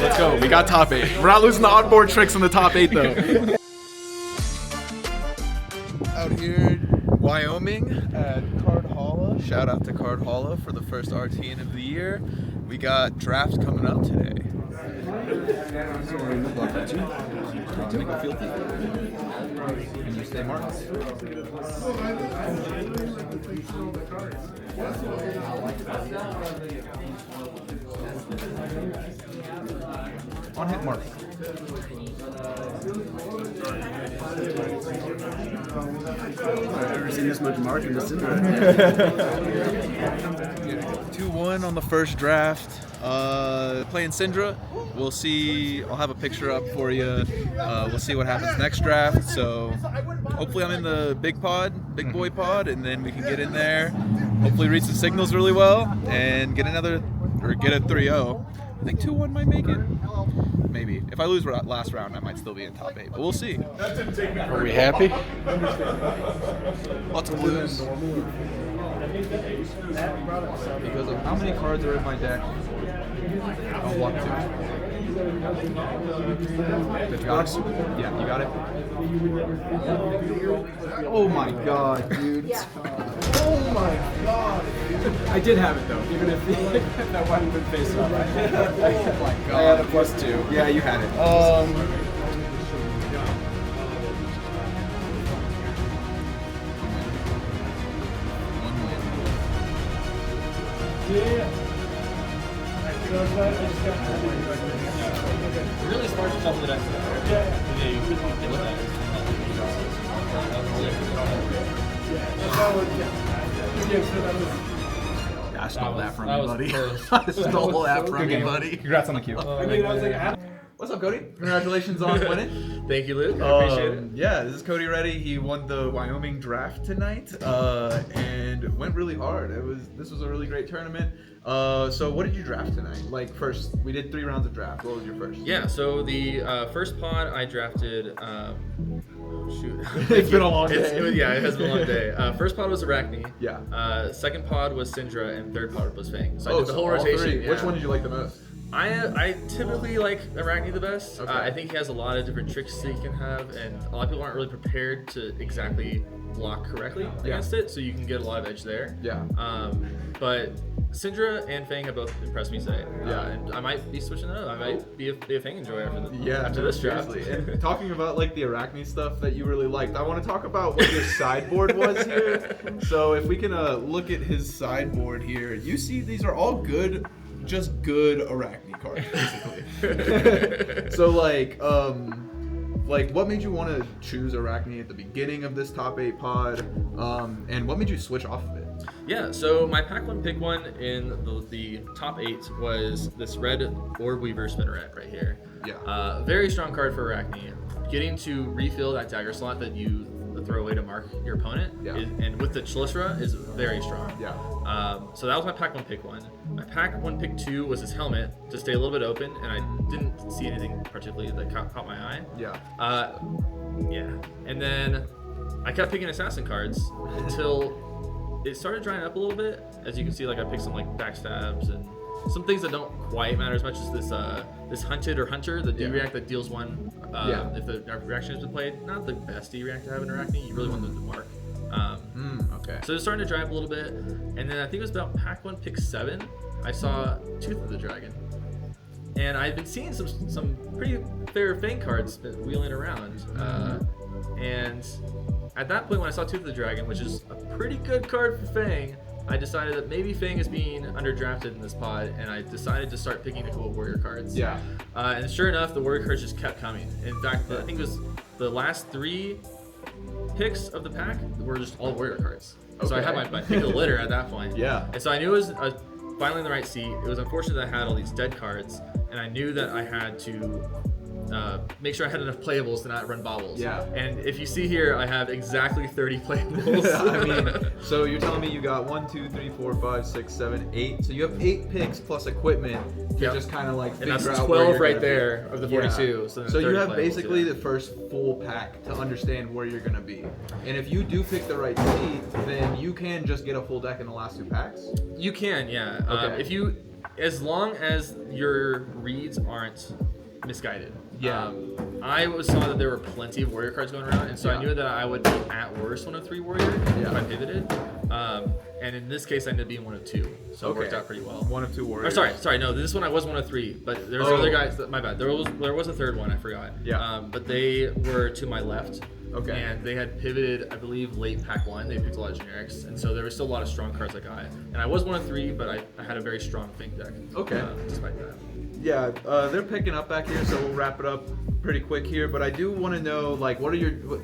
Let's go. We got top 8. We're not losing the onboard tricks in the top 8 though. Out here in Wyoming at Card Holla. Shout out to Card Holla for the first RTN of the year. We got draft coming up today. Can you stay marked? On hit mark. I've never seen this much mark in the Syndra. 2-1 on the first draft. Playing Syndra. We'll see. I'll have a picture up for you. We'll see what happens next draft. So hopefully I'm in the big boy pod, and then we can get in there. Hopefully read some signals really well and get a 3-0. I think 2-1 might make it. Maybe. If I lose last round, I might still be in top 8, but we'll see. Are we happy? Lots of blues. Because of how many cards are in my deck, I'll walk 2. Did you got it? Yeah, you got it? Oh my god, dude. Oh my god. I did have it though, even if that wasn't good face off. Oh my god. I had a +2. Yeah, you had it. Really smart to shuffle the deck. Yeah, you could look at it. I stole that from you, was buddy. close. I stole that from you, buddy. Congrats on the queue. What's up, Cody? Congratulations on winning. Thank you, Luke. I appreciate it. Yeah, this is Cody Ready. He won the Wyoming draft tonight, and went really hard. This was a really great tournament. So what did you draft tonight? Like first, we did 3 rounds of draft. What was your first? Yeah, so the first pod I drafted. Shoot, It's been a long day. It has been a long day. First pod was Arachne. Yeah. Second pod was Syndra, and third pod was Fang. So I did the whole all rotation. 3. Yeah. Which one did you like the most? I typically like Arachne the best. Okay. I think he has a lot of different tricks that he can have, and a lot of people aren't really prepared to exactly block correctly against it, so you can get a lot of edge there. Yeah. But Syndra and Fang have both impressed me today. Yeah. And I might be switching it up. I might be a Fang enjoyer after No, this draft. seriously. And talking about like the Arachne stuff that you really liked, I want to talk about what your sideboard was here. So if we can look at his sideboard here, you see these are all good, just good Arachne cards, basically. So like what made you want to choose Arachne at the beginning of this top 8 pod, and what made you switch off of it? Yeah, so my pack one pick one in the top 8 was this red Orb Weaver Spinneret right here. Yeah. Very strong card for Arachne. Getting to refill that dagger slot that you throw away to mark your opponent, and with the Chelisra is very strong. Yeah. So that was my pack one pick one. My pack one pick 2 was his helmet to stay a little bit open, and I didn't see anything particularly that caught my eye. Yeah. Yeah. And then I kept picking assassin cards until it started drying up a little bit. As you can see, like I picked some like backstabs and some things that don't quite matter as much as this hunted or hunter, the D-react that deals 1 if the reaction has been played. Not the best D-react to have in Arachne. You really want them to mark. Okay. So it's starting to dry up a little bit, and then I think it was about pack 1 pick 7. I saw Tooth of the Dragon, and I've been seeing some pretty fair Fang cards wheeling around, and at that point when I saw Tooth of the Dragon, which is a pretty good card for Fang, I decided that maybe Fang is being underdrafted in this pod, and I decided to start picking the cool warrior cards. Yeah. And sure enough, the warrior cards just kept coming. In fact, I think it was the last 3 picks of the pack were just all warrior cards. So I had my pick of the litter at that point. Yeah. And so I knew it was finally in the right seat. It was unfortunate that I had all these dead cards, and I knew that I had to make sure I had enough playables to not run bobbles. Yeah. And if you see here, I have exactly 30 playables. I mean, so you're telling me you got 1, 2, 3, 4, 5, 6, 7, 8. So you have 8 picks plus equipment to just kind of like figure and that's out where 12 you're right gonna there be. of the 42. So, So you 30 have playables, basically yeah. the first full pack to understand where you're gonna be. And if you do pick the right seat, then you can just get a full deck in the last 2 packs. You can, yeah. Okay. If you as long as your reads aren't misguided. Yeah. I saw that there were plenty of warrior cards going around, and so I knew that I would be at worst 1 of 3 warrior if I pivoted. And in this case, I ended up being 1 of 2, so it worked out pretty well. 1 of 2 warriors. Or sorry, no, this one I was 1 of 3, but there was other guys. My bad. There was a third one, I forgot. Yeah. But they were to my left. Okay. And they had pivoted, I believe, late pack 1. They picked a lot of generics, and so there was still a lot of strong cards I got. And I was 1 of 3, but I had a very strong Fink deck. Okay. Despite that. Yeah, they're picking up back here, so we'll wrap it up pretty quick here. But I do want to know, like, do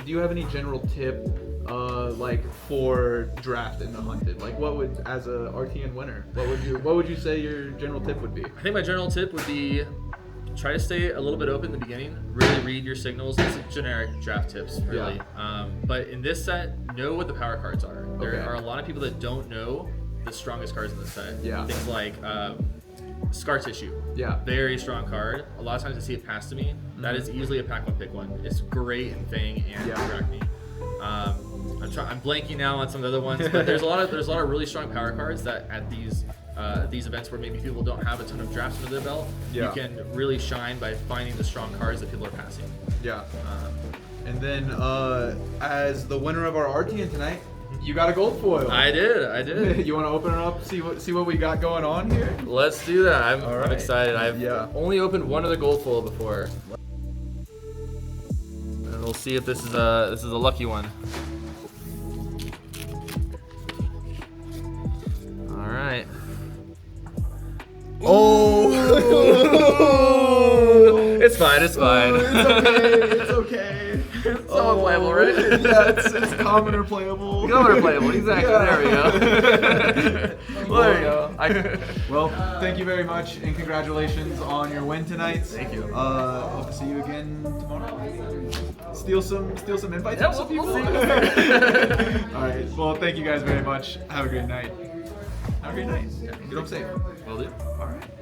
you have any general tip, like, for draft in the hunted? Like, what would, as a RTN winner, what would you say your general tip would be? I think my general tip would be try to stay a little bit open in the beginning. Really read your signals. These are generic draft tips, really. Yeah. But in this set, know what the power cards are. There Okay. are a lot of people that don't know the strongest cards in the set. Yeah. Things like Scar Tissue. Yeah. Very strong card. A lot of times I see it passed to me. That is easily a pack 1 pick 1. It's great in Fang and Arachne. I'm blanking now on some of the other ones, but there's a lot of really strong power cards that at these events where maybe people don't have a ton of drafts under their belt, you can really shine by finding the strong cards that people are passing. Yeah. And then, as the winner of our RTN tonight, you got a gold foil. I did. You want to open it up, see what we got going on here? Let's do that. I'm right. excited. I've only opened one other gold foil before, and we'll see if this is a lucky one. All right. Oh! It's fine. It's fine. It's okay. It's all playable, right? Yeah, it's common or playable. Common or playable, exactly. Yeah. There we go. Well, there you go. Well, thank you very much, and congratulations on your win tonight. Thank you. Hope to see you again tomorrow. Steal some invites Yeah, from some we'll people. see. All right. Well, thank you guys very much. Have a great night. Have a great night. Get home safe. Will do. All right.